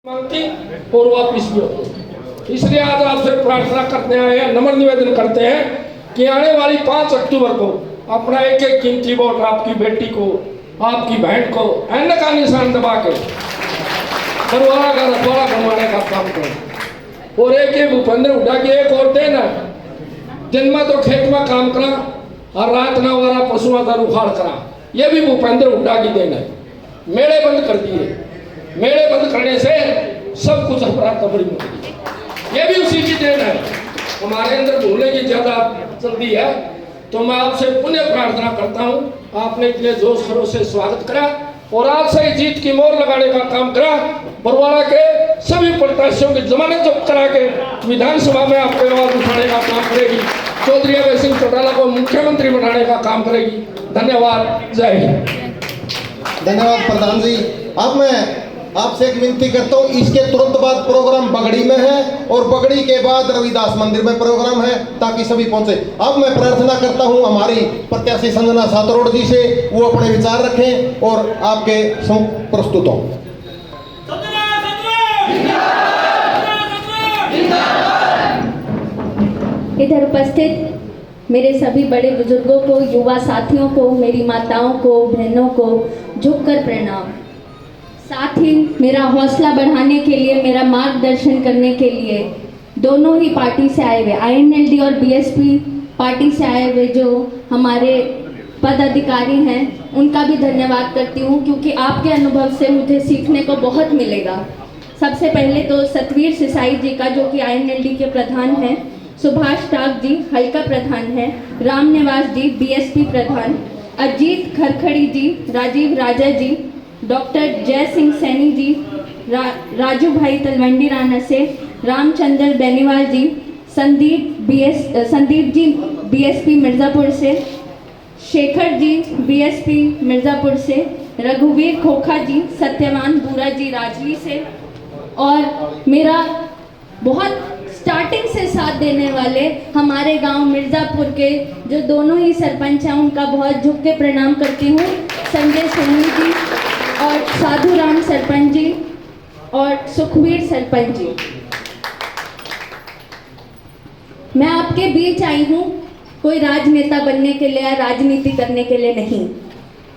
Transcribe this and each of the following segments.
मांगती और वापिस भी होती। इसलिए आज आपसे प्रार्थना करते आए हैं, नम्र निवेदन करते हैं कि आने वाली 5 अक्टूबर को अपना एक एक कीमती वोट आपकी बेटी को, आपकी बहन को एन का निशान दबा के बरवाड़ा का रखवाड़ा बनवाने का काम करें। और एक भूपेंद्र हुड्डा की एक और देन है, दिन में तो खेत में काम करा और रात ना वाला पशुओं का उखाड़ करा, ये भी भूपेंद्र हुड्डा की देन है। मेले बंद कर दिए, मेले बंद करने से सब कुछ हमारा तबड़ी में, ये भी उसी की देन है। हमारे अंदर भूलने की ज्यादा जल्दी है, तो मैं आपसे पुनः प्रार्थना करता हूँ, आपने इतने जोश खरोश से स्वागत करा और आज से ही जीत की मोहर लगाने का काम करा। बरवाड़ा के सभी प्रत्याशियों की जमानत जब्त करा के विधानसभा में आपके आवाज उठाने का काम करेगी। चौधरी अभय सिंह चौटाला को मुख्यमंत्री बनाने का काम करेगी। धन्यवाद, जय हिंद। धन्यवाद प्रधान जी। अब मैं आपसे एक विनती करता हूँ, इसके तुरंत बाद प्रोग्राम बगड़ी में है और बगड़ी के बाद रविदास मंदिर में प्रोग्राम है, ताकि सभी पहुंचे। अब मैं प्रार्थना करता हूँ हमारी प्रत्याशी संजना सातरोड़ जी से, वो अपने विचार रखें और आपके सम्मुख प्रस्तुत हों। इधर उपस्थित मेरे सभी बड़े बुजुर्गों को, युवा साथियों को, मेरी माताओं को, बहनों को झुककर प्रणाम। साथ ही मेरा हौसला बढ़ाने के लिए, मेरा मार्गदर्शन करने के लिए दोनों ही पार्टी से आए हुए, आईएनएलडी और बीएसपी पार्टी से आए हुए जो हमारे पदाधिकारी हैं, उनका भी धन्यवाद करती हूँ, क्योंकि आपके अनुभव से मुझे सीखने को बहुत मिलेगा। सबसे पहले तो सतवीर सिसाई जी का, जो कि आईएनएलडी के प्रधान हैं, सुभाष टाक जी हल्का प्रधान हैं, राम निवास जी बीएसपी प्रधान, अजीत खरखड़ी जी, राजीव राजा जी, डॉक्टर जय सिंह सैनी जी, राजू भाई तलवंडी राना से, रामचंद्र बेनीवाल जी, संदीप जी बीएसपी मिर्ज़ापुर से, शेखर जी बीएसपी मिर्ज़ापुर से, रघुवीर खोखा जी, सत्यवान बूरा जी राजली से, और मेरा बहुत स्टार्टिंग से साथ देने वाले हमारे गांव मिर्ज़ापुर के जो दोनों ही सरपंच हैं, उनका बहुत झुक के प्रणाम करती हूँ, संजय सोनी जी और साधु राम सरपंच जी और सुखवीर सरपंच जी। मैं आपके बीच आई हूँ कोई राजनेता बनने के लिए या राजनीति करने के लिए नहीं,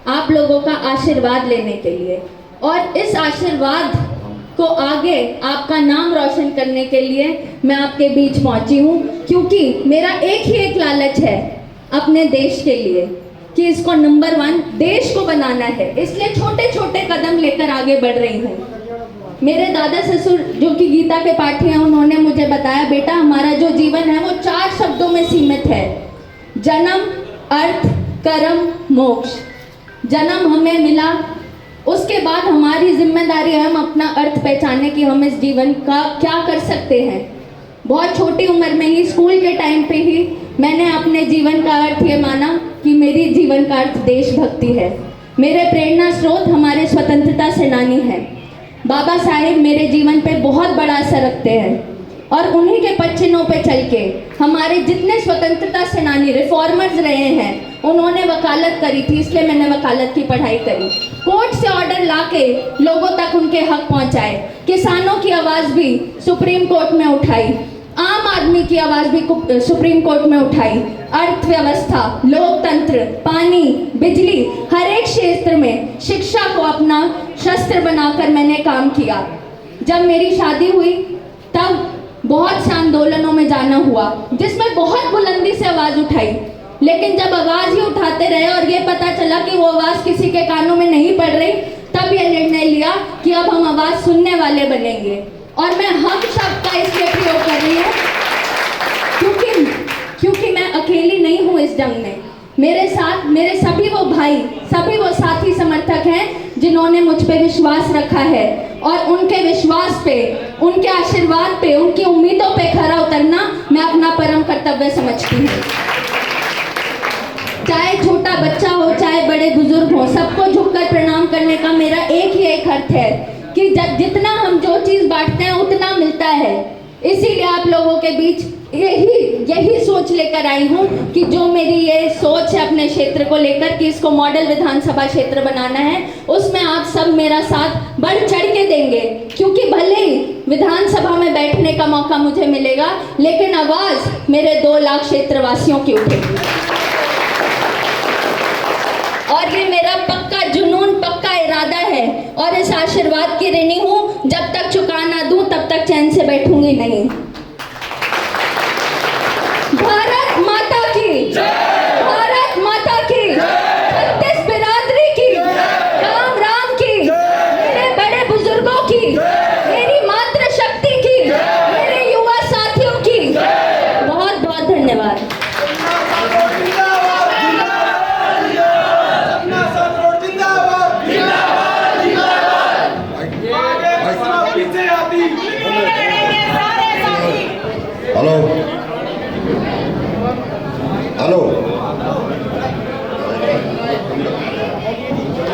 आप लोगों का आशीर्वाद लेने के लिए, और इस आशीर्वाद को आगे आपका नाम रोशन करने के लिए मैं आपके बीच पहुंची हूँ, क्योंकि मेरा एक लालच है अपने देश के लिए कि इसको नंबर 1 देश को बनाना है। इसलिए छोटे छोटे कदम लेकर आगे बढ़ रही हूँ। मेरे दादा ससुर जो कि गीता के पाठी हैं, उन्होंने मुझे बताया, बेटा हमारा जो जीवन है वो 4 शब्दों में सीमित है, जन्म, अर्थ, कर्म, मोक्ष। जन्म हमें मिला, उसके बाद हमारी जिम्मेदारी है हम अपना अर्थ पहचाने कि हम इस जीवन का क्या कर सकते हैं। बहुत छोटी उम्र में ही, स्कूल के टाइम पे ही मैंने अपने जीवन का अर्थ ये माना कि मेरी जीवन का अर्थ देशभक्ति है। मेरे प्रेरणा स्रोत हमारे स्वतंत्रता सेनानी हैं। बाबा साहेब मेरे जीवन पे बहुत बड़ा असर रखते हैं, और उन्हीं के पदचिन्हों पे चल के हमारे जितने स्वतंत्रता सेनानी रिफॉर्मर्स रहे हैं, उन्होंने वकालत करी थी, इसलिए मैंने वकालत की पढ़ाई करी। कोर्ट से ऑर्डर लाके लोगों तक उनके हक पहुंचाए, किसानों की आवाज़ भी सुप्रीम कोर्ट में उठाई, आम आदमी की आवाज़ भी सुप्रीम कोर्ट में उठाई। अर्थव्यवस्था, लोकतंत्र, पानी, बिजली, हर एक क्षेत्र में शिक्षा को अपना शस्त्र बनाकर मैंने काम किया। जब मेरी शादी हुई तब बहुत से आंदोलनों में जाना हुआ, जिसमें बहुत बुलंदी से आवाज़ उठाई, लेकिन जब आवाज़ ही उठाते रहे और ये पता चला कि वो आवाज़ किसी के कानों में नहीं पड़ रही, तब ये निर्णय लिया कि अब हम आवाज़ सुनने वाले बनेंगे। और मैं हम शब्द का इसलिए प्रयोग कर रही हूँ क्योंकि मैं अकेली नहीं हूँ इस जंग में। मेरे साथ मेरे सभी वो भाई, सभी वो साथी समर्थक हैं जिन्होंने मुझ पे विश्वास रखा है, और उनके विश्वास पे, उनके आशीर्वाद पे, उनकी उम्मीदों पे खरा उतरना मैं अपना परम कर्तव्य समझती हूँ। चाहे छोटा बच्चा हो, चाहे बड़े बुजुर्ग हो, सबको झुककर प्रणाम करने का मेरा एक ही अर्थ है कि जितना हम जो चीज़ बांटते हैं उतना मिलता है। इसीलिए आप लोगों के बीच यही सोच लेकर आई हूँ कि जो मेरी ये सोच है अपने क्षेत्र को लेकर कि इसको मॉडल विधानसभा क्षेत्र बनाना है, उसमें आप सब मेरा साथ बढ़ चढ़ के देंगे। क्योंकि भले ही विधानसभा में बैठने का मौका मुझे मिलेगा, लेकिन आवाज़ मेरे 2 लाख क्षेत्रवासियों की उठेगी। और ये मेरा पक्का जुनून, पक्का इरादा है और इस आशीर्वाद की ऋणी हूँ। जब तक चुका ना दूँ तब तक चैन से बैठूंगी नहीं।